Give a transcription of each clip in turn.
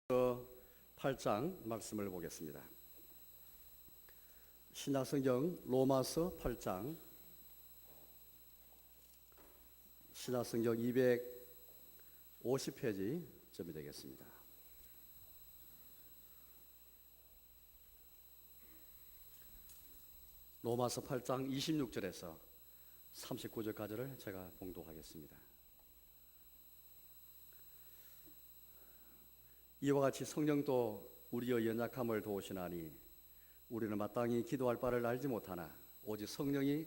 8장 말씀을 보겠습니다. 신약성경 로마서 8장, 신약성경 250페이지쯤이 되겠습니다. 로마서 8장 26절에서 39절까지를 제가 봉독하겠습니다. 이와 같이 성령도 우리의 연약함을 도우시나니 우리는 마땅히 기도할 바를 알지 못하나 오직 성령이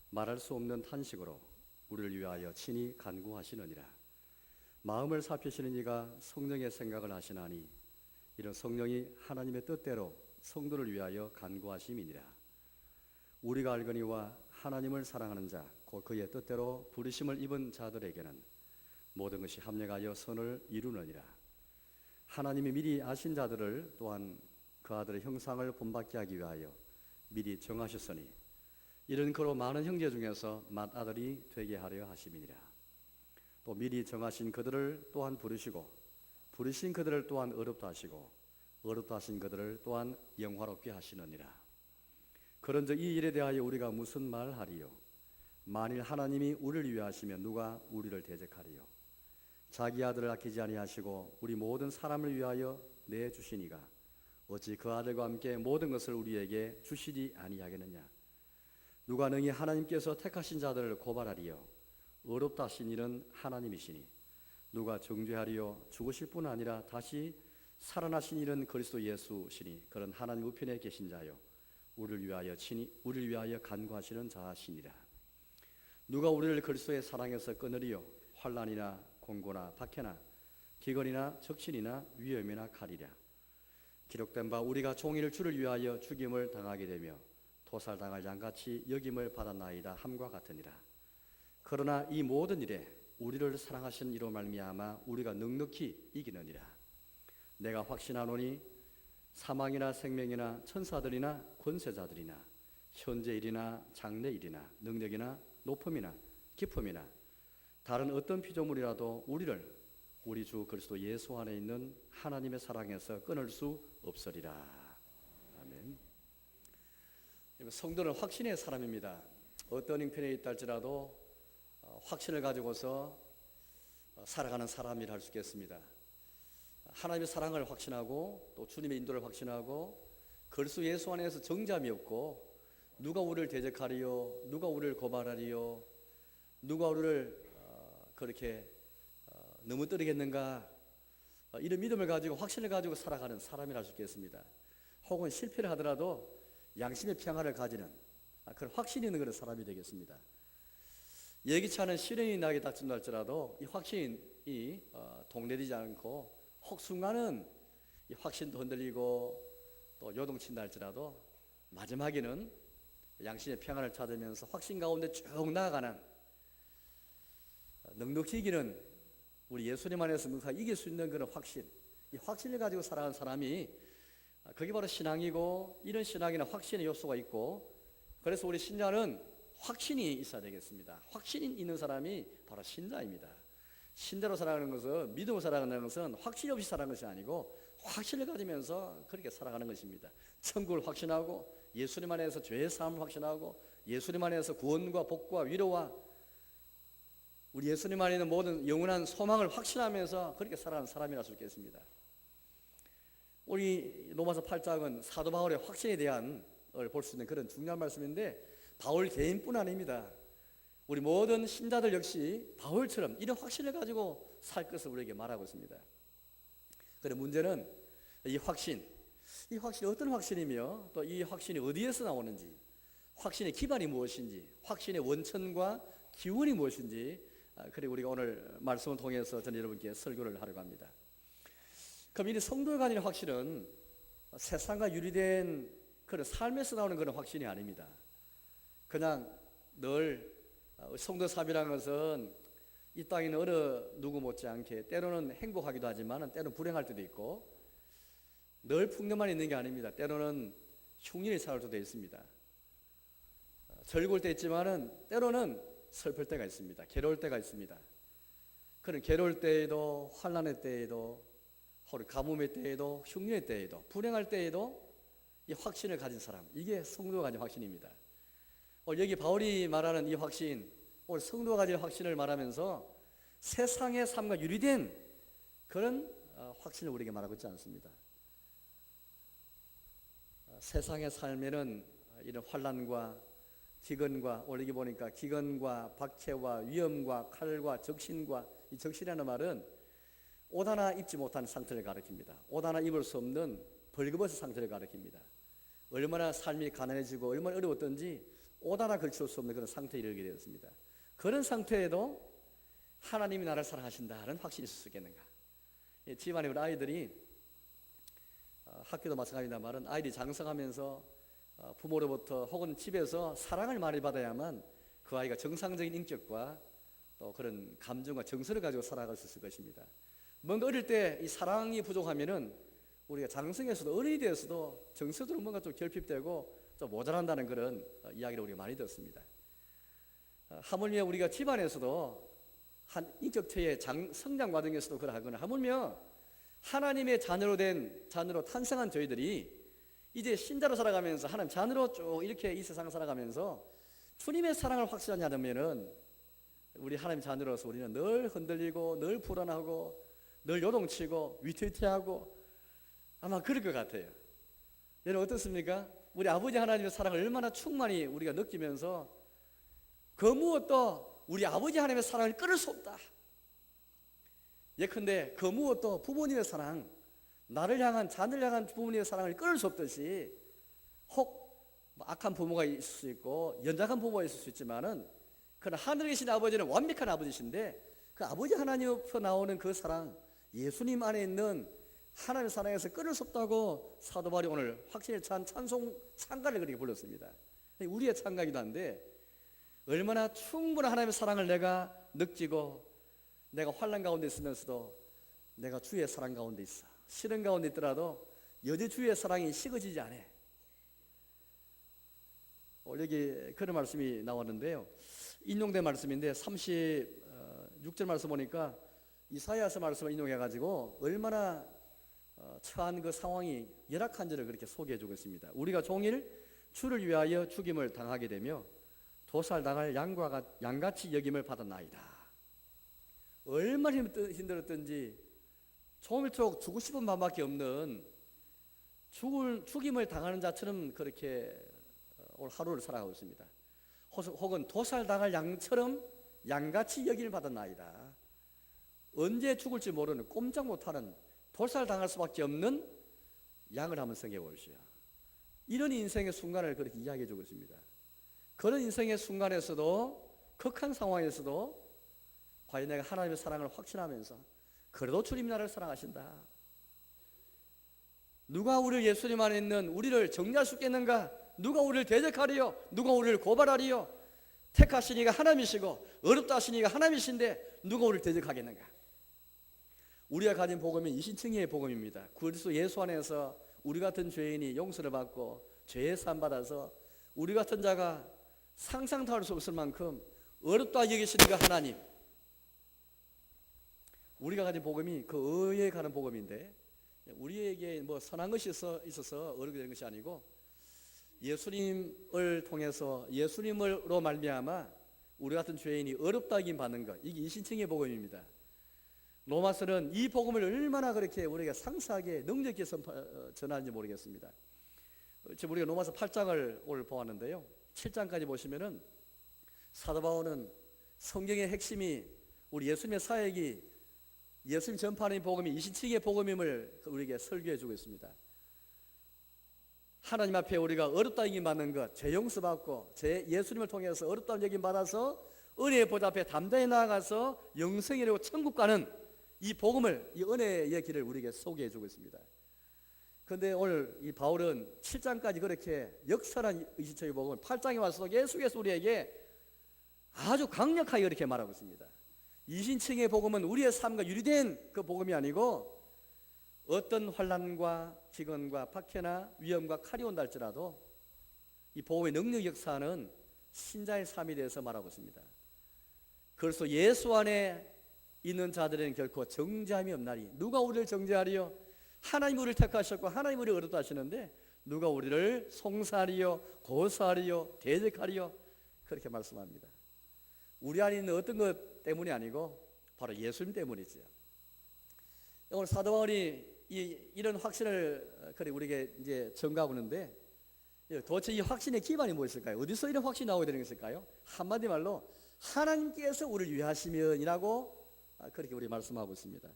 말할 수 없는 탄식으로 우리를 위하여 친히 간구하시느니라. 마음을 살피시는 이가 성령의 생각을 하시나니 이런 성령이 하나님의 뜻대로 성도를 위하여 간구하심이니라. 우리가 알거니와 하나님을 사랑하는 자 곧 그의 뜻대로 부르심을 입은 자들에게는 모든 것이 합력하여 선을 이루느니라. 하나님이 미리 아신 자들을 또한 그 아들의 형상을 본받게 하기 위하여 미리 정하셨으니 이런 그로 많은 형제 중에서 맏아들이 되게 하려 하심이니라. 또 미리 정하신 그들을 또한 부르시고 부르신 그들을 또한 어렵다 하시고 어렵다 하신 그들을 또한 영화롭게 하시느니라. 그런즉 이 일에 대하여 우리가 무슨 말을 하리요? 만일 하나님이 우리를 위하시면 누가 우리를 대적하리요? 자기 아들을 아끼지 아니하시고 우리 모든 사람을 위하여 내주시니가 어찌 그 아들과 함께 모든 것을 우리에게 주시지 아니하겠느냐? 누가 능히 하나님께서 택하신 자들을 고발하리요? 어렵다 하신 일은 하나님이시니 누가 정죄하리요? 죽으실 뿐 아니라 다시 살아나신 일은 그리스도 예수시니 그런 하나님 우편에 계신 자요 우리를 위하여 간구하시는 자시니라. 누가 우리를 그리스도의 사랑에서 끊으리요? 환난이나 공고나 박해나 기근이나 적신이나 위험이나 칼이랴. 기록된 바 우리가 종일 주를 위하여 죽임을 당하게 되며 토살당할 양같이 여김을 받았나이다 함과 같으니라. 그러나 이 모든 일에 우리를 사랑하신 이로 말미암아 우리가 넉넉히 이기느니라. 내가 확신하노니 사망이나 생명이나 천사들이나 권세자들이나 현재 일이나 장래 일이나 능력이나 높음이나 깊음이나 다른 어떤 피조물이라도 우리를 우리 주 그리스도 예수 안에 있는 하나님의 사랑에서 끊을 수 없으리라. 아멘. 성도는 확신의 사람입니다. 어떤 형편에 있다 할지라도 확신을 가지고서 살아가는 사람이라 할 수 있겠습니다. 하나님의 사랑을 확신하고 또 주님의 인도를 확신하고 그리스도 예수 안에서 정잠이 없고 누가 우리를 대적하리요? 누가 우리를 고발하리요? 누가 우리를 그렇게 넘어뜨리겠는가? 이런 믿음을 가지고 확신을 가지고 살아가는 사람이라 할 수 있겠습니다. 혹은 실패를 하더라도 양심의 평안을 가지는 그런 확신이 있는 그런 사람이 되겠습니다. 예기치 않은 시련이 나게 닥친다 할지라도 이 확신이 동래되지 않고 혹 순간은 이 확신도 흔들리고 또 요동친다 할지라도 마지막에는 양심의 평안을 찾으면서 확신 가운데 쭉 나아가는 넉넉히 이기는 우리 예수님 안에서 넉넉히 이길 수 있는 그런 확신, 이 확신을 가지고 살아가는 사람이 그게 바로 신앙이고 이런 신앙에는 확신의 요소가 있고 그래서 우리 신자는 확신이 있어야 되겠습니다. 확신이 있는 사람이 바로 신자입니다. 신자로 살아가는 것은 믿음으로 살아가는 것은 확신이 없이 살아가는 것이 아니고 확신을 가지면서 그렇게 살아가는 것입니다. 천국을 확신하고 예수님 안에서 죄의 사함을 확신하고 예수님 안에서 구원과 복과 위로와 우리 예수님 안에 있는 모든 영원한 소망을 확신하면서 그렇게 살아가는 사람이라 수 있겠습니다. 우리 로마서 8장은 사도 바울의 확신에 대한 걸 볼 수 있는 그런 중요한 말씀인데 바울 개인뿐 아닙니다. 우리 모든 신자들 역시 바울처럼 이런 확신을 가지고 살 것을 우리에게 말하고 있습니다. 그런데 문제는 이 확신이 어떤 확신이며 또 이 확신이 어디에서 나오는지 확신의 기반이 무엇인지 확신의 원천과 기원이 무엇인지 그리고 우리가 오늘 말씀을 통해서 저는 여러분께 설교를 하려고 합니다. 그럼 이 성도에 관한 확신은 세상과 유리된 그런 삶에서 나오는 그런 확신이 아닙니다. 그냥 늘 성도 삶이라는 것은 이 땅에는 어느 누구 못지않게 때로는 행복하기도 하지만 때로는 불행할 때도 있고 늘 풍요만 있는 게 아닙니다. 때로는 흉년이 찾아올 때도 있습니다. 즐거울 때 있지만은 때로는 슬플 때가 있습니다. 괴로울 때가 있습니다. 그런 괴로울 때에도 환난의 때에도 혹은 가뭄의 때에도 흉년의 때에도 불행할 때에도 이 확신을 가진 사람, 이게 성도가 가진 확신입니다. 여기 바울이 말하는 이 확신, 오늘 성도가 가진 확신을 말하면서 세상의 삶과 유리된 그런 확신을 우리에게 말하고 있지 않습니다. 세상의 삶에는 이런 환난과 기근과, 오늘 여기 보니까 기근과 박해와 위험과 칼과 적신과, 이 적신이라는 말은 옷 하나 입지 못한 상태를 가리킵니다. 옷 하나 입을 수 없는 벌거벗은 상태를 가리킵니다. 얼마나 삶이 가난해지고 얼마나 어려웠던지 옷 하나 걸칠 수 없는 그런 상태에 이르게 되었습니다. 그런 상태에도 하나님이 나를 사랑하신다는 확신이 있을 수 있겠는가? 집안에 우리 아이들이, 학교도 마찬가지입니다만 아이들이 장성하면서 부모로부터 혹은 집에서 사랑을 많이 받아야만 그 아이가 정상적인 인격과 또 그런 감정과 정서를 가지고 살아갈 수 있을 것입니다. 뭔가 어릴 때 이 사랑이 부족하면은 우리가 장성에서도 어른이 되어서도 정서적으로 뭔가 좀 결핍되고 좀 모자란다는 그런 이야기를 우리가 많이 듣습니다. 하물며 우리가 집안에서도 한 인격체의 성장 과정에서도 그러하거나, 하물며 하나님의 자녀로 탄생한 저희들이 이제 신자로 살아가면서 하나님 자녀로 쭉 이렇게 이 세상을 살아가면서 주님의 사랑을 확실하지 않으면은 우리 하나님 자녀로서 우리는 늘 흔들리고 늘 불안하고 늘 요동치고 위태위태하고 아마 그럴 것 같아요. 여러분 어떻습니까? 우리 아버지 하나님의 사랑을 얼마나 충만히 우리가 느끼면서 그 무엇도 우리 아버지 하나님의 사랑을 끊을 수 없다. 예컨대 그 무엇도 부모님의 사랑, 나를 향한 자녀를 향한 부모님의 사랑을 끊을 수 없듯이, 혹 악한 부모가 있을 수 있고 연약한 부모가 있을 수 있지만은 그러나 하늘에 계신 아버지는 완벽한 아버지신데 그 아버지 하나님으로부터 나오는 그 사랑, 예수님 안에 있는 하나님의 사랑에서 끊을 수 없다고 사도 바울이 오늘 확신에 찬 찬송 찬가를 그렇게 불렀습니다. 우리의 찬가이기도 한데 얼마나 충분한 하나님의 사랑을 내가 느끼고 내가 환난 가운데 있으면서도 내가 주의 사랑 가운데 있어, 시련 가운데 있더라도 여전히 주의 사랑이 식어지지 않아. 여기 그런 말씀이 나왔는데요, 인용된 말씀인데 36절 말씀 보니까 이사야서 말씀을 인용해가지고 얼마나 처한 그 상황이 열악한지를 그렇게 소개해주고 있습니다. 우리가 종일 주를 위하여 죽임을 당하게 되며 도살당할 양같이 여김을 받았나이다. 얼마나 힘들었던지 종일토록 죽고 싶은 마음밖에 없는 죽임을 당하는 자처럼 그렇게 오늘 하루를 살아가고 있습니다. 혹은 도살당할 양처럼 양같이 여김을 받았나이다. 언제 죽을지 모르는 꼼짝 못하는 도살당할 수밖에 없는 양을 한번 생각해 보십시오. 이런 인생의 순간을 그렇게 이야기해 주고 있습니다. 그런 인생의 순간에서도, 극한 상황에서도 과연 내가 하나님의 사랑을 확신하면서 그래도 주님이 나를 사랑하신다, 누가 우리를 예수님 안에 있는 우리를 정리할 수 있겠는가, 누가 우리를 대적하리요, 누가 우리를 고발하리요, 택하신 이가 하나님이시고 어렵다 하신 이가 하나님이신데 누가 우리를 대적하겠는가. 우리가 가진 복음은 이신층의 복음입니다. 그리스도 예수 안에서 우리 같은 죄인이 용서를 받고 죄의 산 받아서 우리 같은 자가 상상도 할 수 없을 만큼 어렵다 여기시니까 하나님, 우리가 가진 복음이 그 의에 가는 복음인데, 우리에게 뭐 선한 것이 있어서 어렵게 되는 것이 아니고 예수님을 통해서 예수님으로 말미암아 우리 같은 죄인이 어렵다 여김 받는 것, 이게 이신층의 복음입니다. 로마서는 이 복음을 얼마나 그렇게 우리가 상세하게 능력 있게 전하는지 모르겠습니다. 지금 우리가 로마서 8장을 오늘 보았는데요, 7장까지 보시면은 사도 바울은 성경의 핵심이 우리 예수님의 사역이 예수님 전파하는 복음이 이신층의 복음임을 우리에게 설교해 주고 있습니다. 하나님 앞에 우리가 어렵다 여김 받는 것, 죄 용서받고 예수님을 통해서 어렵다 여김 받아서 은혜의 보좌 앞에 담대히 나아가서 영생이 되고 천국 가는 이 복음을, 이 은혜의 길을 우리에게 소개해 주고 있습니다. 그런데 오늘 이 바울은 7장까지 그렇게 역설한 이신층의 복음을 8장에 와서 계속해서 우리에게 아주 강력하게 이렇게 말하고 있습니다. 이신층의 복음은 우리의 삶과 유리된 그 복음이 아니고 어떤 환난과 기근과 박해나 위험과 칼이 온다 할지라도 이 복음의 능력 역사는 신자의 삶에 대해서 말하고 있습니다. 그래서 예수 안에 있는 자들은 결코 정죄함이 없나니. 누가 우리를 정죄하리요? 하나님 우리를 택하셨고 하나님 우리를 의롭다하시는데 누가 우리를 송사하리요, 고소하리요, 대적하리요? 그렇게 말씀합니다. 우리 안에 있는 어떤 것 때문이 아니고 바로 예수님 때문이죠. 오늘 사도 바울이 이런 확신을 우리에게 이제 전가하고 있는데, 도대체 이 확신의 기반이 무엇일까요? 어디서 이런 확신이 나오게 되는 것일까요? 한마디 말로 하나님께서 우리를 위하시면이라고 그렇게 우리 말씀하고 있습니다.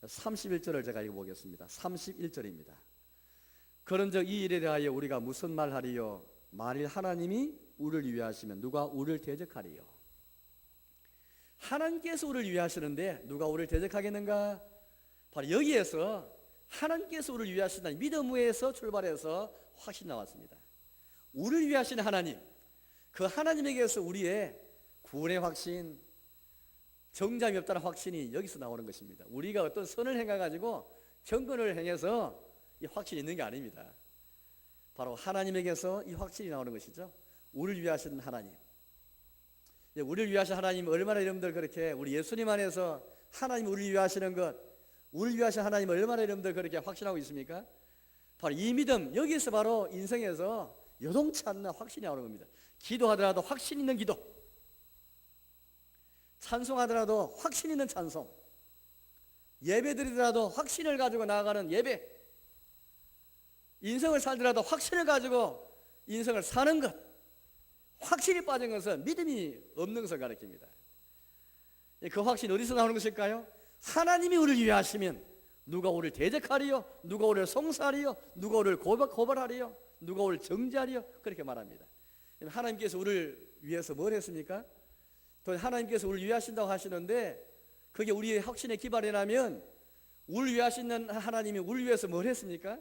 31절을 제가 읽어보겠습니다. 31절입니다. 그런즉 이 일에 대하여 우리가 무슨 말하리요? 만일 하나님이 우리를 위하시면 누가 우리를 대적하리요? 하나님께서 우리를 위하시는데 누가 우리를 대적하겠는가? 바로 여기에서 하나님께서 우리를 위하신다는 믿음 위에서 출발해서 확신이 나왔습니다. 우리를 위하시는 하나님, 그 하나님에게서 우리의 구원의 확신, 정죄함이 없다는 확신이 여기서 나오는 것입니다. 우리가 어떤 선을 행해가지고 정권을 행해서 이 확신이 있는 게 아닙니다. 바로 하나님에게서 이 확신이 나오는 것이죠. 우리를 위하시는 하나님. 우리를 위하신 하나님, 얼마나 여러분들 그렇게 우리 예수님 안에서 하나님 우리를 위하시는 것, 우리를 위하신 하나님 얼마나 여러분들 그렇게 확신하고 있습니까? 바로 이 믿음, 여기서 바로 인생에서 여동치 않는 확신이 나오는 겁니다. 기도하더라도 확신 있는 기도, 찬송하더라도 확신 있는 찬송, 예배 드리더라도 확신을 가지고 나아가는 예배, 인생을 살더라도 확신을 가지고 인생을 사는 것, 확신이 빠진 것은 믿음이 없는 것을 가리킵니다. 그 확신이 어디서 나오는 것일까요? 하나님이 우리를 위하시면 누가 우리를 대적하리요? 누가 우리를 송사하리요? 누가 우리를 고발하리요? 누가 우리를 정죄하리요? 그렇게 말합니다. 하나님께서 우리를 위해서 뭘 했습니까? 또 하나님께서 우리를 위하신다고 하시는데 그게 우리의 확신의 기반이라면 우리를 위하시는 하나님이 우리를 위해서 뭘 했습니까?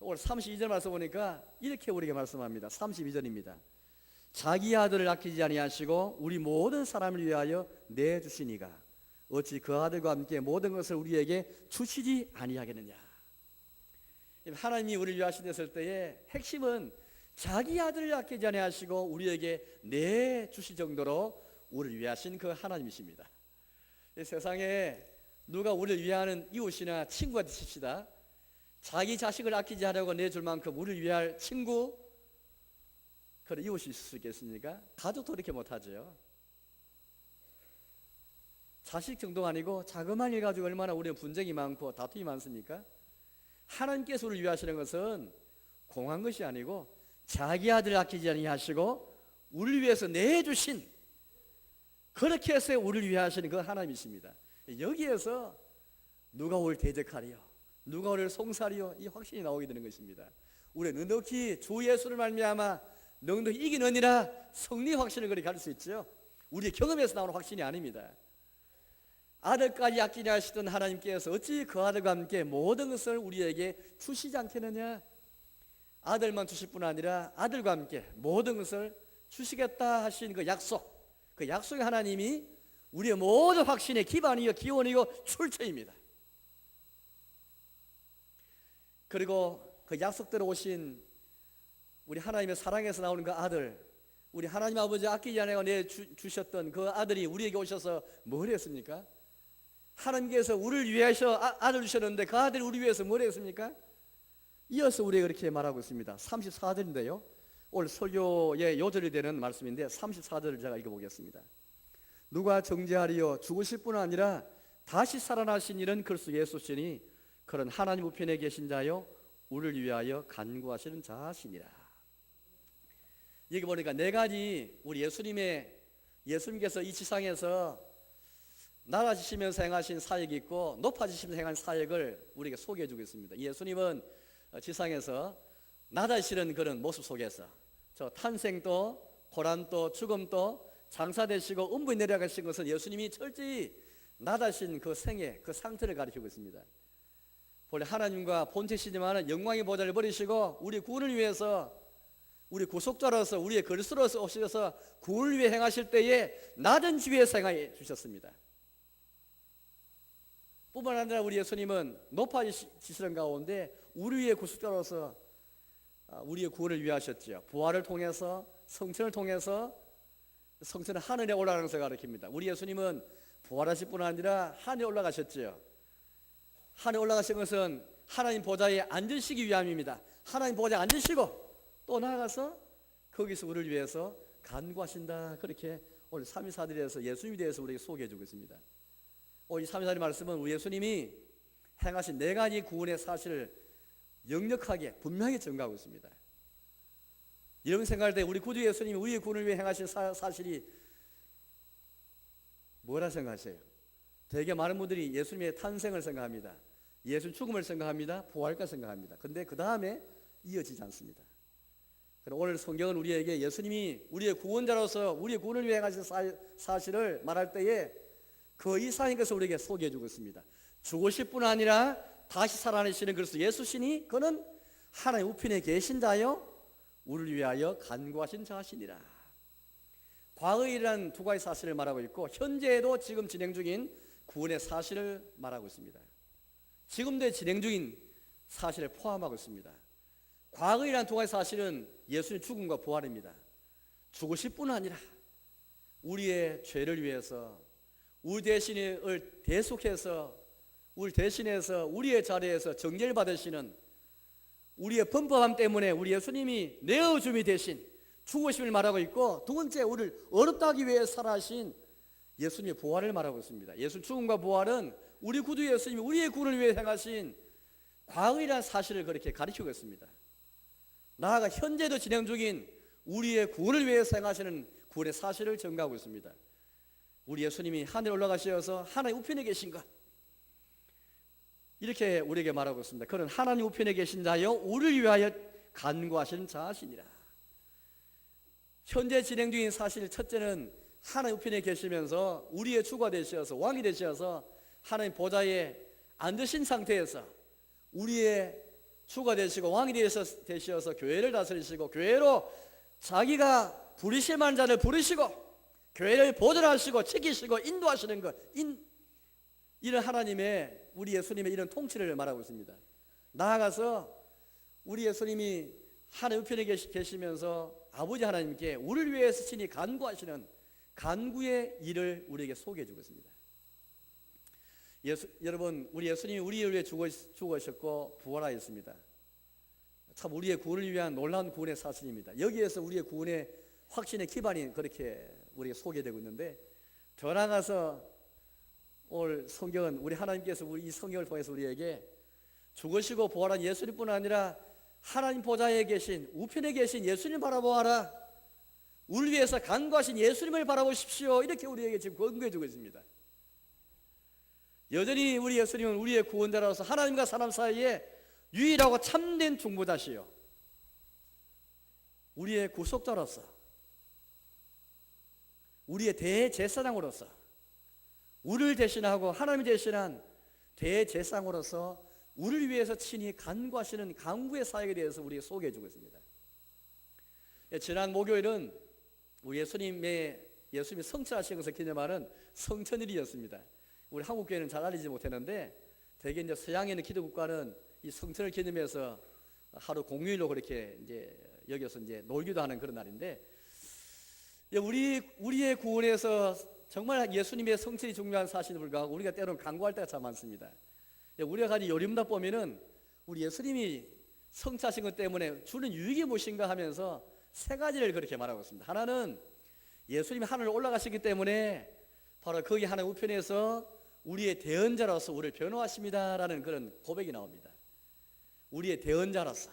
오늘 32절 말씀 보니까 이렇게 우리에게 말씀합니다. 32절입니다. 자기 아들을 아끼지 아니하시고 우리 모든 사람을 위하여 내주시니가 어찌 그 아들과 함께 모든 것을 우리에게 주시지 아니하겠느냐. 하나님이 우리를 위하시셨을 때의 핵심은 자기 아들을 아끼지 아니하시고 우리에게 내주실 정도로 우리를 위하신 그 하나님이십니다. 이 세상에 누가 우리를 위하는 이웃이나 친구가 되십시다. 자기 자식을 아끼지 않으려고 내줄 만큼 우리를 위할 친구, 그런 이웃이 있을 수 있겠습니까? 가족도 그렇게 못하죠. 자식 정도가 아니고 자그마한 일 가지고 얼마나 우리는 분쟁이 많고 다툼이 많습니까? 하나님께서 우리를 위하시는 것은 공한 것이 아니고 자기 아들을 아끼지 아니하시고 우리를 위해서 내주신, 그렇게 해서 우리를 위하시는 그 하나님이십니다. 여기에서 누가 우리를 대적하리요? 누가 우리를 송사하리요? 이 확신이 나오게 되는 것입니다. 우리는 넉넉히 주 예수를 말미암아 넉넉히 이기느니라 승리 확신을 그렇게 가질 수 있죠. 우리의 경험에서 나오는 확신이 아닙니다. 아들까지 아끼지 하시던 하나님께서 어찌 그 아들과 함께 모든 것을 우리에게 주시지 않겠느냐. 아들만 주실 뿐 아니라 아들과 함께 모든 것을 주시겠다 하신 그 약속, 그 약속의 하나님이 우리의 모든 확신의 기반이요 기원이요 출처입니다. 그리고 그 약속대로 오신 우리 하나님의 사랑에서 나오는 그 아들, 우리 하나님 아버지 아끼지 않아 내주셨던 그 아들이 우리에게 오셔서 뭘 했습니까? 하나님께서 우리를 위해서 아들 주셨는데 그 아들이 우리 위해서 뭘 했습니까? 이어서 우리가 그렇게 말하고 있습니다. 34절인데요. 오늘 설교의 요절이 되는 말씀인데 34절을 제가 읽어보겠습니다. 누가 정죄하리요? 죽으실 뿐 아니라 다시 살아나신 이는 그리스도 예수시니 그런 하나님 우편에 계신 자요 우리를 위하여 간구하시는 자시니라. 여기 보니까 네 가지 우리 예수님께서 이 지상에서 낮아지시면서 행하신 사역이 있고 높아지시면서 행한 사역을 우리에게 소개해 주고 있습니다. 예수님은 지상에서 낮아지시는 그런 모습 속에서 저 탄생도 고난도 죽음도 장사되시고 음부에 내려가신 것은 예수님이 철저히 낮아진 그 생애, 그 상태를 가리키고 있습니다. 본래 하나님과 본체시지만 영광의 보좌를 버리시고 우리 구원을 위해서, 우리 구속자로서 우리의 그리스도로서 오셔서 구원을 위해 행하실 때에 낮은 지위에서 행해 주셨습니다. 뿐만 아니라 우리 예수님은 높아지시는 가운데 우리 위해 구속자로서 우리의 구원을 위해 하셨죠. 부활을 통해서, 성천을 통해서, 성천은 하늘에 올라가는 것을 가리킵니다. 우리 예수님은 부활하실 뿐 아니라 하늘에 올라가셨지요. 하늘에 올라가신 것은 하나님 보좌에 앉으시기 위함입니다. 하나님 보좌에 앉으시고 또 나아가서 거기서 우리를 위해서 간구하신다. 그렇게 오늘 3.24들에서 예수님에 대해서 우리에게 소개해 주고 있습니다. 이 3.24의 말씀은 우리 예수님이 행하신 네 가지 구원의 사실을 역력하게 분명하게 증거하고 있습니다. 이런 생각할 때 우리 구주 예수님이 우리의 구원을 위해 행하신 사실이 뭐라 생각하세요? 되게 많은 분들이 예수님의 탄생을 생각합니다. 예수 죽음을 생각합니다. 부활과 생각합니다. 근데 그 다음에 이어지지 않습니다. 오늘 성경은 우리에게 예수님이 우리의 구원자로서 우리의 구원을 위해 행하신 사실을 말할 때에 그 이상인 것을 우리에게 소개해 주고 있습니다. 죽으실 뿐 아니라 다시 살아내시는 그리스도 예수시니 그는 하나님 우편에 계신 자요 우리를 위하여 간구하신 자시니라. 과거이란 두 가지 사실을 말하고 있고 현재에도 지금 진행 중인 구원의 사실을 말하고 있습니다. 지금도 진행 중인 사실을 포함하고 있습니다. 과거이란 두 가지 사실은 예수님 죽음과 부활입니다. 죽으실 뿐 아니라 우리의 죄를 위해서 우리 대신을 대속해서 우리 대신해서 우리의 자리에서 정죄를 받으시는 우리의 범법함 때문에 우리 예수님이 내어줌이 대신 죽으심을 말하고 있고 두 번째 우리를 어렵다 하기 위해 살아신 예수님의 부활을 말하고 있습니다. 예수 죽음과 부활은 우리 구주 예수님이 우리의 구원을 위해 행하신 과거이라는 사실을 그렇게 가르치고 있습니다. 나아가 현재도 진행 중인 우리의 구원을 위해 행하시는 구원의 사실을 증거하고 있습니다. 우리 예수님이 하늘에 올라가셔서 하나님 우편에 계신 것 이렇게 우리에게 말하고 있습니다. 그는 하나님 우편에 계신 자여 우리를 위하여 간구하시는 자시니라. 현재 진행 중인 사실 첫째는 하나님 우편에 계시면서 우리의 주가 되셔서 왕이 되셔서 하나님 보좌에 앉으신 상태에서 우리의 주가 되시고 왕이 되셔서 교회를 다스리시고 교회로 자기가 부르실 만한 자를 부르시고 교회를 보존하시고 지키시고 인도하시는 것 이런 하나님의 우리 예수님의 이런 통치를 말하고 있습니다. 나아가서 우리 예수님이 하나님 우편에 계시면서 아버지 하나님께 우리를 위해서 친히 간구하시는 간구의 일을 우리에게 소개해 주고 있습니다. 여러분 우리 예수님이 우리를 위해 죽으셨고 부활하였습니다. 참 우리의 구원을 위한 놀라운 구원의 사실입니다. 여기에서 우리의 구원의 확신의 기반이 그렇게 우리에게 소개되고 있는데 더 나아가서 오늘 성경은 우리 하나님께서 우리 이 성경을 통해서 우리에게 죽으시고 부활한 예수님뿐 아니라 하나님 보좌에 계신 우편에 계신 예수님 바라보아라. 우리를 위해서 간구하신 예수님을 바라보십시오. 이렇게 우리에게 지금 권고해 주고 있습니다. 여전히 우리 예수님은 우리의 구원자로서 하나님과 사람 사이에 유일하고 참된 중보자시요 우리의 구속자로서 우리의 대제사장으로서 우리를 대신하고 하나님이 대신한 대제사장으로서 우리를 위해서 친히 간구하시는 간구의 사역에 대해서 우리에게 소개해 주고 있습니다. 지난 목요일은 우리 예수님이 성천하신 것을 기념하는 성천일이었습니다. 우리 한국 교회는 잘 알리지 못했는데 대개 이제 서양에 있는 기독국가는 이 성천을 기념해서 하루 공휴일로 그렇게 이제 여기서 이제 놀기도 하는 그런 날인데 우리의 구원에서 정말 예수님의 성천이 중요한 사실에 불구하고 우리가 때로는 간구할 때가 참 많습니다. 우리가 가진 요림답 보면은 우리 예수님이 성취하신 것 때문에 주는 유익이 무엇인가 하면서 세 가지를 그렇게 말하고 있습니다. 하나는 예수님이 하늘로 올라가시기 때문에 바로 거기 하나님 우편에서 우리의 대언자로서 우리를 변호하십니다라는 그런 고백이 나옵니다. 우리의 대언자로서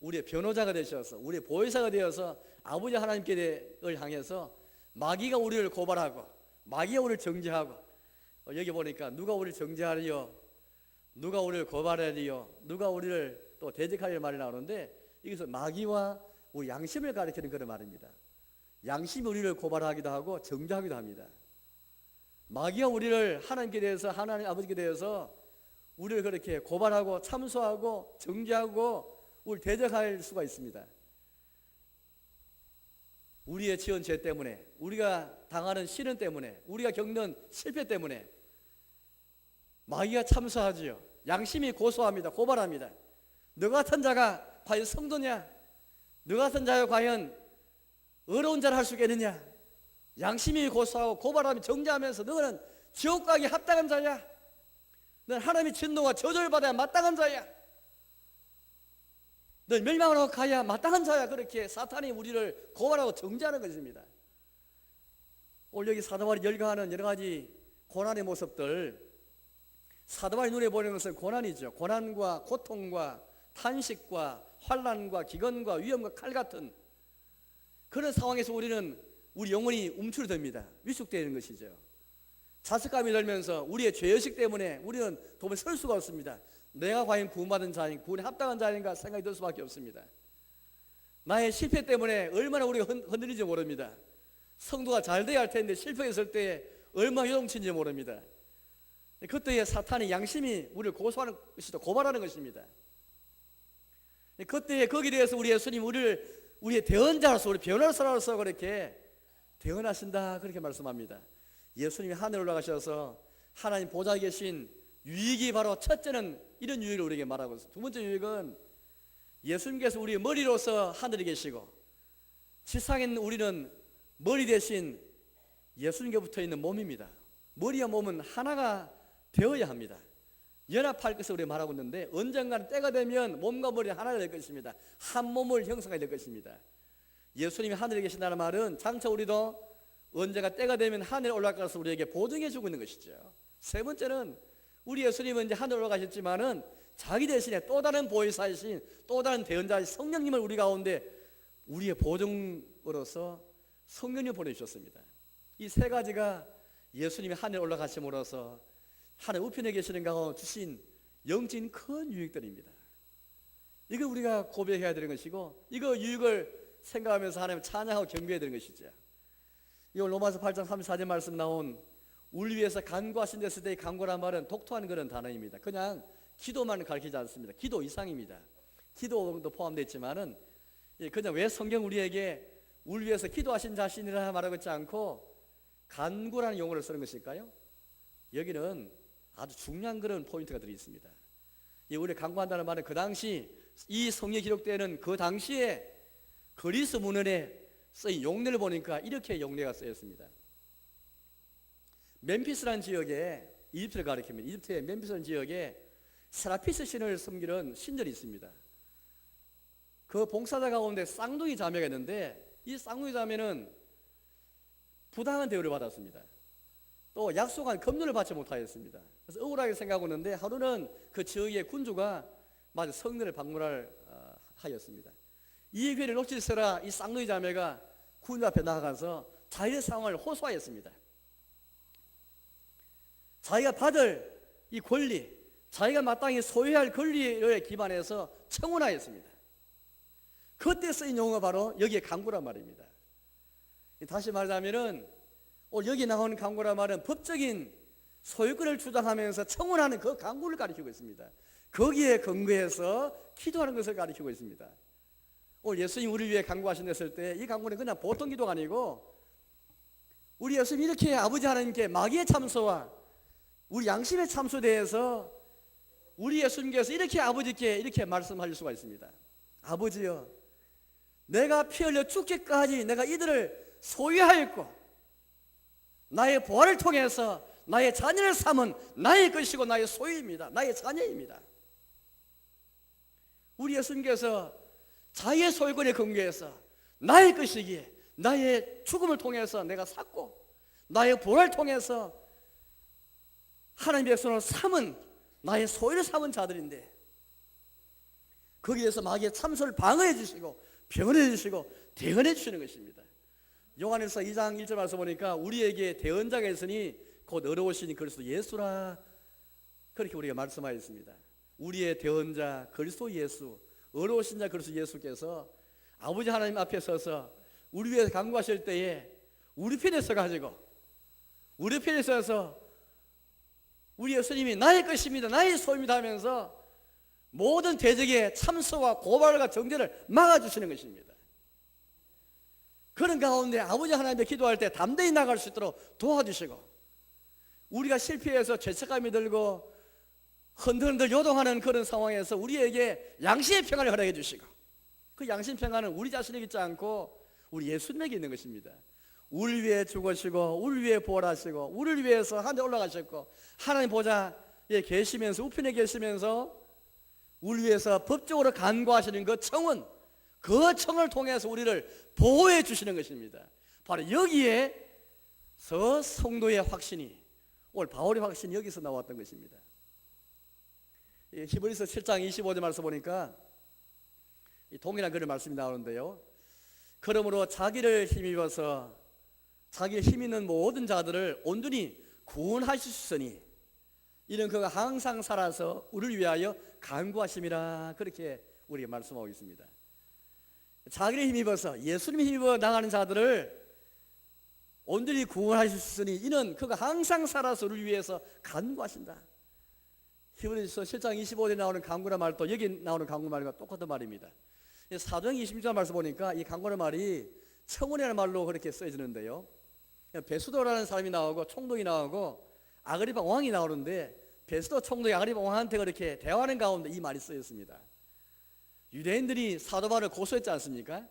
우리의 변호자가 되셔서 우리의 보혜사가 되어서 아버지 하나님께를 향해서 마귀가 우리를 고발하고 마귀가 우리를 정죄하고 여기 보니까 누가 우리를 정죄하리요 누가 우리를 고발하리요 누가 우리를 또 대적하리요 말이 나오는데 여기서 마귀와 우리 양심을 가리키는 그런 말입니다. 양심이 우리를 고발하기도 하고 정죄하기도 합니다. 마귀가 우리를 하나님께 대해서 하나님 아버지께 대해서 우리를 그렇게 고발하고 참소하고 정죄하고 우리를 대적할 수가 있습니다. 우리의 지은 죄 때문에 우리가 당하는 시련 때문에 우리가 겪는 실패 때문에 마귀가 참소하지요. 양심이 고소합니다. 고발합니다. 너 같은 자가 과연 성도냐? 너 같은 자가 과연 어려운 자를 할 수 있겠느냐? 양심이 고소하고 고발하며 정죄하면서 너는 지옥 가기 합당한 자야. 넌 하나님의 진노와 저주를 받아야 마땅한 자야. 넌 멸망을 하고 가야 마땅한 자야. 그렇게 사탄이 우리를 고발하고 정죄하는 것입니다. 오늘 여기 사도바울이 열거하는 여러 가지 고난의 모습들, 사도바울이 눈에 보이는 것은 고난이죠. 고난과 고통과 탄식과 환난과 기근과 위험과 칼 같은 그런 상황에서 우리는 우리 영혼이 움츠러듭니다. 위축되는 것이죠. 자책감이 들면서 우리의 죄의식 때문에 우리는 도무지 설 수가 없습니다. 내가 과연 구원받은 자인가, 구원에 합당한 자인가 생각이 들 수밖에 없습니다. 나의 실패 때문에 얼마나 우리가 흔들리지 모릅니다. 성도가 잘 돼야 할 텐데 실패했을 때 얼마나 요동치는지 모릅니다. 그때에 사탄의 양심이 우리를 고소하는 것이죠. 고발하는 것입니다. 그때에 거기에 대해서 우리 예수님 우리의 대언자로서, 우리 변호사로서 그렇게 대언하신다 그렇게 말씀합니다. 예수님이 하늘에 올라가셔서 하나님 보좌에 계신 유익이 바로 첫째는 이런 유익을 우리에게 말하고 있습니다. 두 번째 유익은 예수님께서 우리의 머리로서 하늘에 계시고 지상에 있는 우리는 머리 대신 예수님께 붙어있는 몸입니다. 머리와 몸은 하나가 되어야 합니다. 연합할 것을 우리가 말하고 있는데 언젠가는 때가 되면 몸과 머리 하나가 될 것입니다. 한 몸을 형성하게 될 것입니다. 예수님이 하늘에 계신다는 말은 장차 우리도 언제가 때가 되면 하늘에 올라갈 것을 우리에게 보증해 주고 있는 것이죠. 세 번째는 우리 예수님은 이제 하늘에 올라가셨지만은 자기 대신에 또 다른 보혜사이신 또 다른 대언자이신 성령님을 우리 가운데 우리의 보증으로서 성령님을 보내주셨습니다. 이 세 가지가 예수님이 하늘에 올라가심으로써 하늘 우편에 계시는 가운데 주신 영적인 큰 유익들입니다. 이걸 우리가 고백해야 되는 것이고 이거 유익을 생각하면서 하나님을 찬양하고 경배해야 되는 것이죠. 이 로마서 8장 34절 말씀 나온 우리 위해서 간구하신 데서 때의 간구란 말은 독특한 그런 단어입니다. 그냥 기도만 가르치지 않습니다. 기도 이상입니다. 기도도 포함되어 있지만은 그냥 왜 성경 우리에게 우리 위해서 기도하신 자신이라 말하고 있지 않고 간구라는 용어를 쓰는 것일까요? 여기는 아주 중요한 그런 포인트가 들어 있습니다. 우리 간구한다는 말은 그 당시 이 성경에 기록되는 그 당시에 그리스 문헌에 쓰인 용례를 보니까 이렇게 용례가 쓰였습니다. 멤피스라는 지역에 이집트를 가리킵니다. 이집트의 멤피스라는 지역에 세라피스 신을 섬기는 신전이 있습니다. 그 봉사자 가운데 쌍둥이 자매가 있는데 이 쌍둥이 자매는 부당한 대우를 받았습니다. 또 약속한 금륜을 받지 못하였습니다. 그래서 억울하게 생각하고 있는데 하루는 그 지역의 군주가 마저 성전을 방문을 하였습니다. 이 기회를 놓칠세라 이 쌍둥이 자매가 군주 앞에 나아가서 자기의 상황을 호소하였습니다. 자기가 받을 이 권리, 자기가 마땅히 소유해야 할 권리에 기반해서 청원하였습니다. 그때 쓰인 용어가 바로 여기에 간구란 말입니다. 다시 말하자면은 오늘 여기 나오는 간구란 말은 법적인 소유권을 주장하면서 청원하는 그 간구를 가리키고 있습니다. 거기에 근거해서 기도하는 것을 가리키고 있습니다. 오늘 예수님 우리 위해 간구하신다 했을 때 이 간구는 그냥 보통 기도가 아니고 우리 예수님이 이렇게 아버지 하나님께 마귀의 참소와 우리 양심의 참소에 대해서 우리 예수님께서 이렇게 아버지께 이렇게 말씀하실 수가 있습니다. 아버지여, 내가 피 흘려 죽기까지 내가 이들을 소유하였고 나의 보화를 통해서 나의 자녀를 삼은 나의 것이고 나의 소유입니다. 나의 자녀입니다. 우리 예수님께서 자기의 소유권에 근거해서 나의 것이기에 나의 죽음을 통해서 내가 샀고 나의 보화를 통해서 하나님의 백성을 삼은 나의 소유를 삼은 자들인데 거기에서 마귀의 참소를 방어해 주시고 병원해 주시고 대언해 주시는 것입니다. 요한일서 2장 1절 말씀 보니까 우리에게 대언자가 있으니 곧 어려우시니 그리스도 예수라 그렇게 우리가 말씀하였습니다. 우리의 대언자 그리스도 예수, 어려우신 자 그리스도 예수께서 아버지 하나님 앞에 서서 우리 위해서 간구하실 때에 우리 편에 서가지고 우리 편에 서서 우리 예수님이 나의 것입니다, 나의 소유입니다 하면서 모든 대적의 참소와 고발과 정죄를 막아주시는 것입니다. 그런 가운데 아버지 하나님께 기도할 때 담대히 나갈 수 있도록 도와주시고 우리가 실패해서 죄책감이 들고 흔들흔들 요동하는 그런 상황에서 우리에게 양심의 평안을 허락해 주시고 그 양심 평안은 우리 자신에게 있지 않고 우리 예수님에게 있는 것입니다. 우리 위해 죽으시고 우리 위해 부활하시고 우리를 위해서 하늘에 올라가셨고 하나님 보좌에 계시면서 우편에 계시면서 우리 위해서 법적으로 간구하시는 그 청은, 그 청을 통해서 우리를 보호해 주시는 것입니다. 바로 여기에서 성도의 확신이, 오늘 바울의 확신이 여기서 나왔던 것입니다. 히브리서 7장 25절 말씀 보니까 동일한 그런 말씀이 나오는데요. 그러므로 자기를 힘입어서 자기의 힘 있는 모든 자들을 온전히 구원하시으니 이는 그가 항상 살아서 우리를 위하여 간구하심이라, 그렇게 우리에게 말씀하고 있습니다. 자기를 힘입어서 예수님을 힘입어 나가는 자들을 온전히 구원하셨으니 이는 그가 항상 살아서 우리를 위해서 간구하신다. 히브리서 7장 25절에 나오는 간구란 말도 여기 나오는 간구 말과 똑같은 말입니다. 사도행 26절 말씀 보니까 이 간구란 말이 청원이라는 말로 그렇게 써지는데요. 베수도라는 사람이 나오고 총독이 나오고 아그리파 왕이 나오는데, 베수도 총독이 아그리파 왕한테 그렇게 대화하는 가운데 이 말이 쓰였습니다. 유대인들이 사도 바울을 고소했지 않습니까?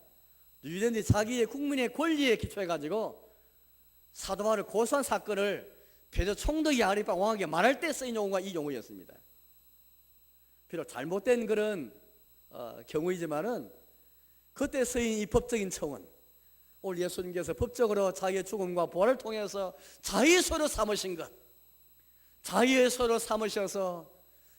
유대인들이 자기의 국민의 권리에 기초해 가지고 사도 바울을 고소한 사건을 베드로 총독이 아그리파 왕에게 말할 때 쓰인 용어가 이 용어였습니다. 비록 잘못된 그런 경우이지만은 그때 쓰인 이 법적인 청은 오늘 예수님께서 법적으로 자기의 죽음과 부활을 통해서 자기의 소로 삼으신 것, 자기의 소로 삼으셔서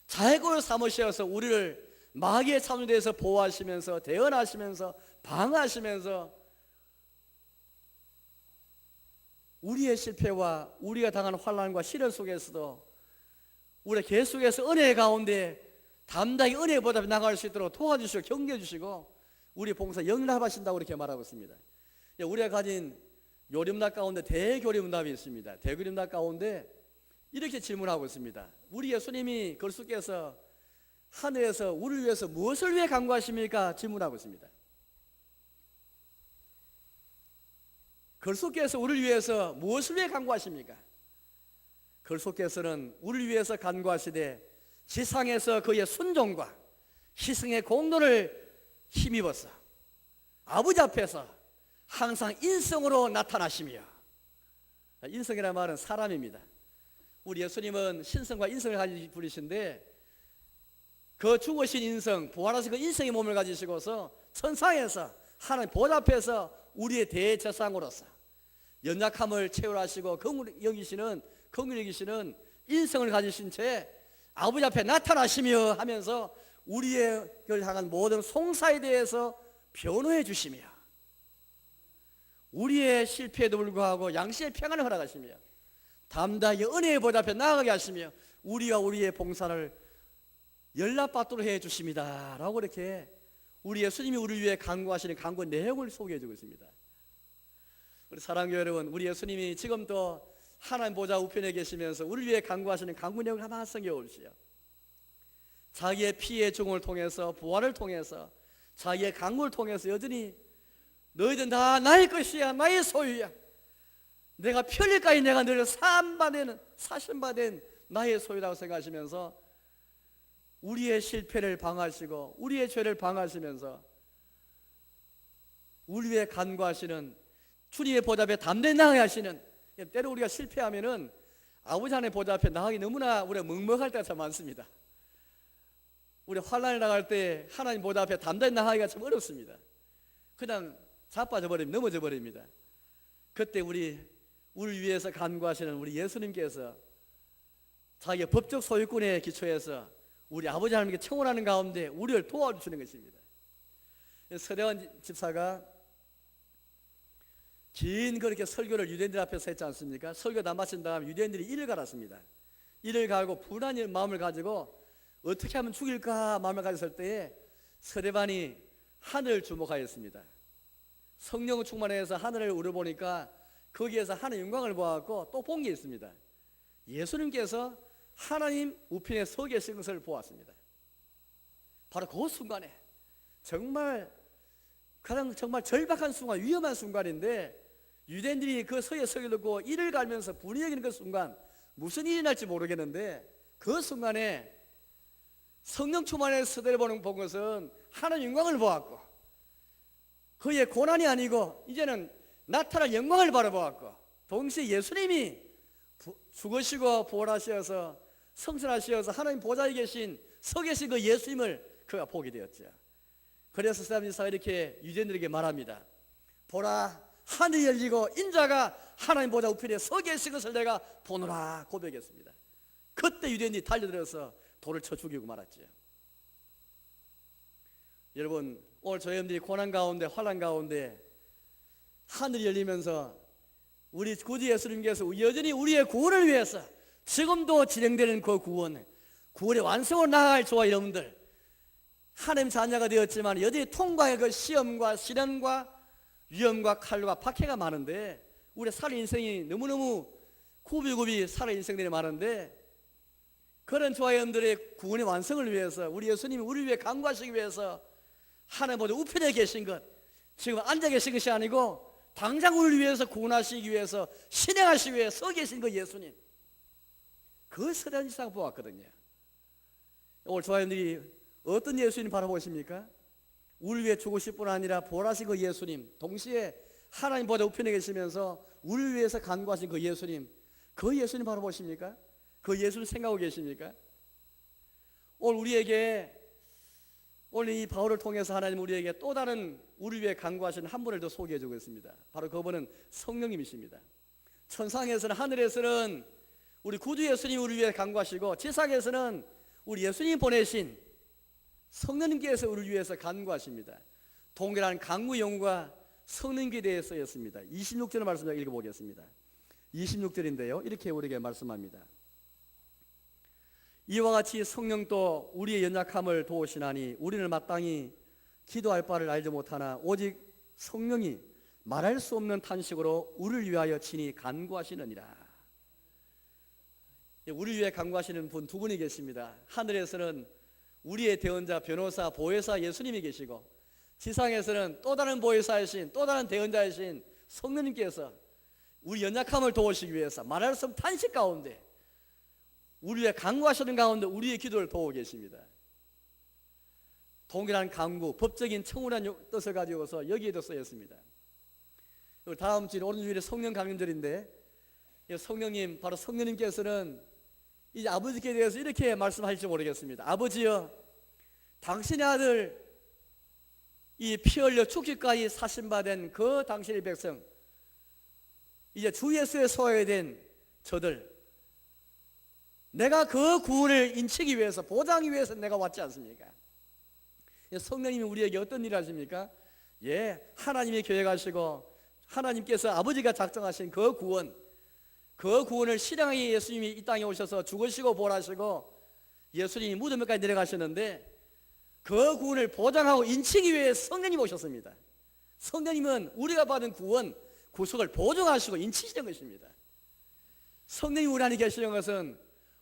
자기의 꼴을 삼으셔서 우리를 마귀의 참여대에서 보호하시면서 대언하시면서 방어하시면서 우리의 실패와 우리가 당한 환난과 시련 속에서도 우리가 계속해서 은혜 가운데 담대하게 은혜에 보답해 나갈 수 있도록 도와주시고 격려해 주시고 우리 봉사 영납하신다고 이렇게 말하고 있습니다. 우리가 가진 요림답 가운데 대교림답이 있습니다. 대교림답 가운데 이렇게 질문하고 있습니다. 우리 예수님이 걸수께서 하늘에서 우리를 위해서 무엇을 위해 간구하십니까? 질문하고 있습니다. 걸수께서 우리를 위해서 무엇을 위해 간구하십니까? 걸수께서는 우리를 위해서 간구하시되 지상에서 그의 순종과 희생의 공로를 힘입어서 아버지 앞에서 항상 인성으로 나타나시며, 인성이라는 말은 사람입니다. 우리 예수님은 신성과 인성을 가진 분이신데 그 죽으신 인성, 부활하신 그 인성의 몸을 가지시고서 천상에서 하나님 보좌 앞에서 우리의 대제사장으로서 연약함을 채울하시고 긍휼히 여기시는 인성을 가지신 채 아버지 앞에 나타나시며 하면서 우리를 향한 모든 송사에 대해서 변호해 주시며 우리의 실패에도 불구하고 양심의 평안을 허락하시며 담대하게 은혜의 보좌 앞에 나아가게 하시며 우리와 우리의 봉사를 연락받도록 해 주십니다 라고 이렇게 우리 예수님이 우리를 위해 간구하시는 간구 내용을 소개해 주고 있습니다. 우리 사랑하는 여러분, 우리 예수님이 지금도 하나님 보좌 우편에 계시면서 우리를 위해 간구하시는 간구 내용을 하나 성경에 봅시다. 자기의 피의 종을 통해서 부활을 통해서 자기의 간구를 통해서 여전히 너희들 다 나의 것이야, 나의 소유야, 내가 편리까지 내가 너를 사신받은 나의 소유라고 생각하시면서 우리의 실패를 방하시고 우리의 죄를 방하시면서 우리 위해 간구하시는 주님의 보좌 앞에 담대히 나아가게 하시는, 때로 우리가 실패하면은 아버지 하나님의 보좌 앞에 나가기 너무나 우리가 먹먹할 때가 참 많습니다. 우리 환난을 나갈 때 하나님 보좌 앞에 담대히 나가기가 참 어렵습니다. 그냥 자빠져 버립니다. 넘어져 버립니다. 그때 우리를 위해서 간구하시는 우리 예수님께서 자기의 법적 소유권에 기초해서 우리 아버지 하나님께 청원하는 가운데 우리를 도와주시는 것입니다. 서대원 집사가 긴 그렇게 설교를 유대인들 앞에서 했지 않습니까? 설교 다 마친 다음 유대인들이 이를 갈았습니다. 이를 갈고 불안한 마음을 가지고 어떻게 하면 죽일까 마음을 가졌을 때에 서대반이 하늘을 주목하였습니다. 성령 충만해서 하늘을 우러보니까 거기에서 하나님의 영광을 보았고 또 본 게 있습니다. 예수님께서 하나님 우편에 서 계신 것을 보았습니다. 바로 그 순간에 정말 절박한 순간, 위험한 순간인데 유대인들이 그 서에 서게 듣고 이를 갈면서 불이 여기는 그 순간 무슨 일이 날지 모르겠는데 그 순간에 성령 충만해서 서대를 본 것은 하나님 영광을 보았고 그의 고난이 아니고 이제는 나타날 영광을 바라보았고, 동시에 예수님이 죽으시고 부활하셔서 성천하셔서 하나님 보좌에 계신 서 계신 그 예수님을 그가 보게 되었죠. 그래서 사람들이 이렇게 유대인들에게 말합니다. 보라, 하늘이 열리고 인자가 하나님 보좌 우편에 서 계신 것을 내가 보노라 고백했습니다. 그때 유대인들이 달려들어서 돌을 쳐 죽이고 말았죠. 여러분, 오늘 저희들이 고난 가운데 환난 가운데 하늘이 열리면서 우리 구주 예수님께서 여전히 우리의 구원을 위해서 지금도 진행되는 그 구원의 완성으로 나아갈 저와 여러분들, 하나님 자녀가 되었지만 여전히 통과의 그 시험과 시련과 위험과 칼과 박해가 많은데, 우리의 살 인생이 너무너무 굽이굽이 살 인생들이 많은데, 그런 저와 여러분들의 구원의 완성을 위해서 우리 예수님이 우리 위해 간구하시기 위해서 하나님 보좌 우편에 계신 것, 지금 앉아 계신 것이 아니고 당장 우리를 위해서 구원하시기 위해서 실행하시기 위해서 서 계신 그 예수님, 그 서대한 이상 보았거든요. 오늘 저와 여러분들이 어떤 예수님 바라보십니까? 우리 위해 죽으실 뿐 아니라 부활하신 그 예수님, 동시에 하나님 보좌 우편에 계시면서 우리를 위해서 간구하신 그 예수님, 그 예수님 바라보십니까? 그 예수님 생각하고 계십니까? 오늘 우리에게, 오늘 이 바울을 통해서 하나님 우리에게 또 다른 우리 위해 간구하시는 한 분을 더 소개해 주고 있습니다. 바로 그분은 성령님이십니다. 천상에서는, 하늘에서는 우리 구주 예수님이 우리 위해 간구하시고, 지상에서는 우리 예수님 보내신 성령님께서 우리를 위해서 간구하십니다. 동일한 간구 영과 성령님께 대해서 쓰였습니다. 26절의 말씀을 읽어보겠습니다. 26절인데요, 이렇게 우리에게 말씀합니다. 이와 같이 성령도 우리의 연약함을 도우시나니 우리는 마땅히 기도할 바를 알지 못하나 오직 성령이 말할 수 없는 탄식으로 우리를 위하여 친히 간구하시느니라. 우리를 위해 간구하시는 분 두 분이 계십니다. 하늘에서는 우리의 대언자, 변호사, 보혜사 예수님이 계시고, 지상에서는 또 다른 보혜사이신, 또 다른 대언자이신 성령님께서 우리 연약함을 도우시기 위해서 말할 수 없는 탄식 가운데, 우리 위해 간구하시는 가운데 우리의 기도를 도우고 계십니다. 동일한 간구, 법적인 청구란 뜻을 가지고서 여기에도 쓰였습니다. 다음 주일 오른 주일에 성령 강림절인데, 성령님, 바로 성령님께서는 이제 아버지께 대해서 이렇게 말씀하실지 모르겠습니다. 아버지여, 당신의 아들 이 피 흘려 죽기까지 사신받은 그 당신의 백성, 이제 주 예수의 소유된 저들, 내가 그 구원을 인치기 위해서, 보장하기 위해서 내가 왔지 않습니까? 성령님이 우리에게 어떤 일을 하십니까? 하나님이 계획하시고 하나님께서 아버지가 작정하신 그 구원을 실행하기 위해 예수님이 이 땅에 오셔서 죽으시고 부활하시고 예수님이 무덤에까지 내려가셨는데, 그 구원을 보장하고 인치기 위해 성령님이 오셨습니다. 성령님은 우리가 받은 구원, 구속을 보증하시고 인치시는 것입니다. 성령님이 우리 안에 계시는 것은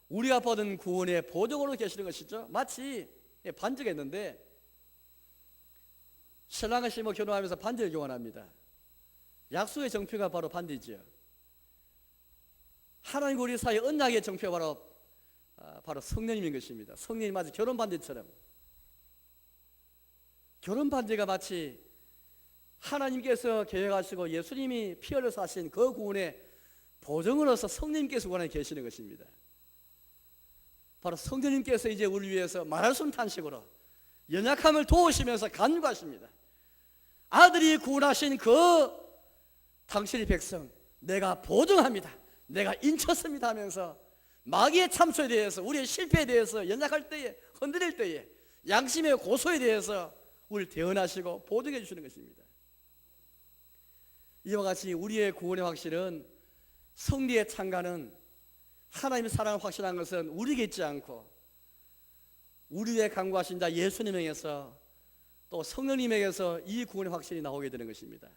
우리가 받은 구원의 보증으로 계시는 것이죠. 마치 반지가 있는데, 신랑과 신부 결혼하면서 반지를 교환합니다. 약속의 정표가 바로 반지지요. 하나님과 우리 사이의 언약의 정표가 바로 성령님인 것입니다. 성령이 마치 결혼 반지처럼, 결혼 반지가 마치 하나님께서 계획하시고 예수님이 피 흘려서 하신 그 구원의 보증으로서 성령님께서 우리 안에 계시는 것입니다. 바로 성령님께서 이제 우리를 위해서 말할 수 없는 탄식으로 연약함을 도우시면서 간구하십니다. 아들이 구원하신 그 당신의 백성 내가 보증합니다, 내가 인쳤습니다 하면서 마귀의 참소에 대해서, 우리의 실패에 대해서, 연약할 때에, 흔들릴 때에 양심의 고소에 대해서 우리를 대언하시고 보증해 주시는 것입니다. 이와 같이 우리의 구원의 확신은, 성리의 창가는, 하나님의 사랑을 확신한 것은 우리에게 있지 않고 우리의 간구하신 자 예수님에게서, 또 성령님에게서 이 구원의 확신이 나오게 되는 것입니다.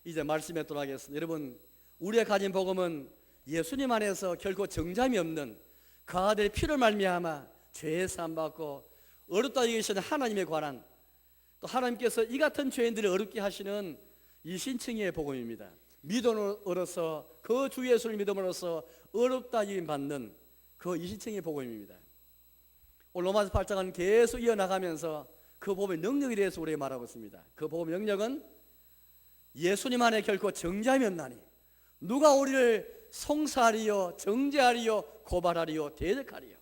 이제 말씀에 돌아가겠습니다. 여러분, 우리의 가진 복음은 예수님 안에서 결코 정잠이 없는 그 아들의 피를 말미암아 죄의 사함받고 어렵다 여기시는 하나님에 관한, 또 하나님께서 이 같은 죄인들을 어렵게 하시는 이 신칭의 복음입니다. 믿음으로써, 그 주 예수를 믿음으로써 어렵다 여김 받는 그 이신칭의 복음입니다. 오늘 로마서 8장은 계속 이어나가면서 그 복음의 능력에 대해서 우리에게 말하고 있습니다. 그 복음의 능력은 예수님 안에 결코 정죄함이 없나니 누가 우리를 송사하리요 정죄하리요 고발하리요 대적하리요.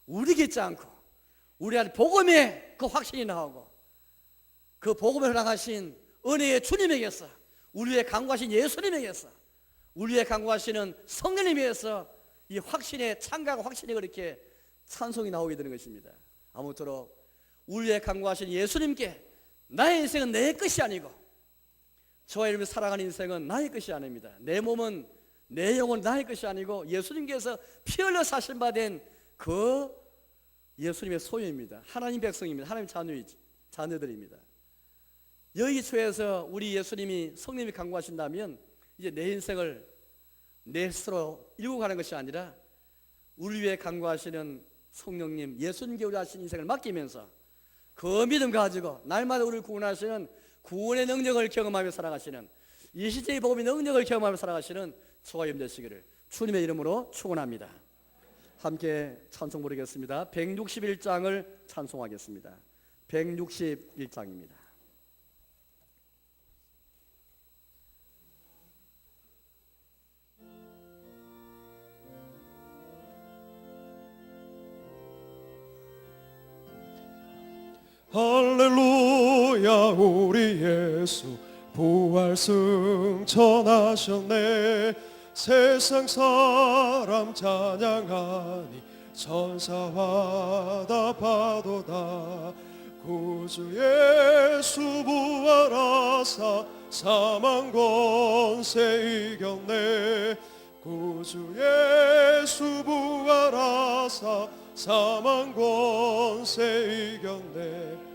우리 믿지 않고 우리 안에 복음의 그 확신이 나오고 그 복음을 허락하신 은혜의 주님에게서 우리 위에 강구하신 예수님에게서 우리 위에 강구하시는 성령님에게서 이 확신의 창가가 확신이 그렇게 찬송이 나오게 되는 것입니다. 아무쪼록 우리 위에 강구하신 예수님께 나의 인생은 내 것이 아니고 저와 여러분이 살아가는 인생은 나의 것이 아닙니다. 내 몸은 내 영혼은 나의 것이 아니고 예수님께서 피 흘려 사신 바 된 그 예수님의 소유입니다. 하나님 백성입니다. 하나님 자녀들입니다. 여기초에서 우리 예수님이 성령님이 강구하신다면 이제 내 인생을 내 스스로 이루고 가는 것이 아니라 우리 위해 강구하시는 성령님 예수님께 우리 하신 인생을 맡기면서 그 믿음 가지고 날마다 우리를 구원하시는 구원의 능력을 경험하며 살아가시는 이 시대의 복음의 능력을 경험하며 살아가시는 저와 여러분 되시기를 주님의 이름으로 축원합니다. 함께 찬송 부르겠습니다. 161장을 찬송하겠습니다. 161장입니다. 할렐루야 우리 예수 부활 승천하셨네. 세상 사람 찬양하니 천사와 다 파도다. 구주 예수 부활하사 사망 권세 이겼네. 구주 예수 부활하사 사망 권세 이겼네.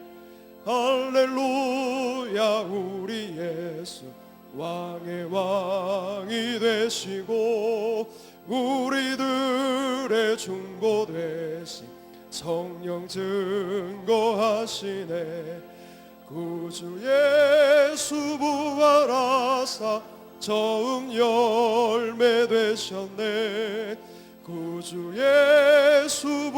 할렐루야 우리 예수 왕의 왕이 되시고 우리들의 중보 되신 성령 증거하시네. 구주 예수 부활하사 처음 열매 되셨네. 구주 예수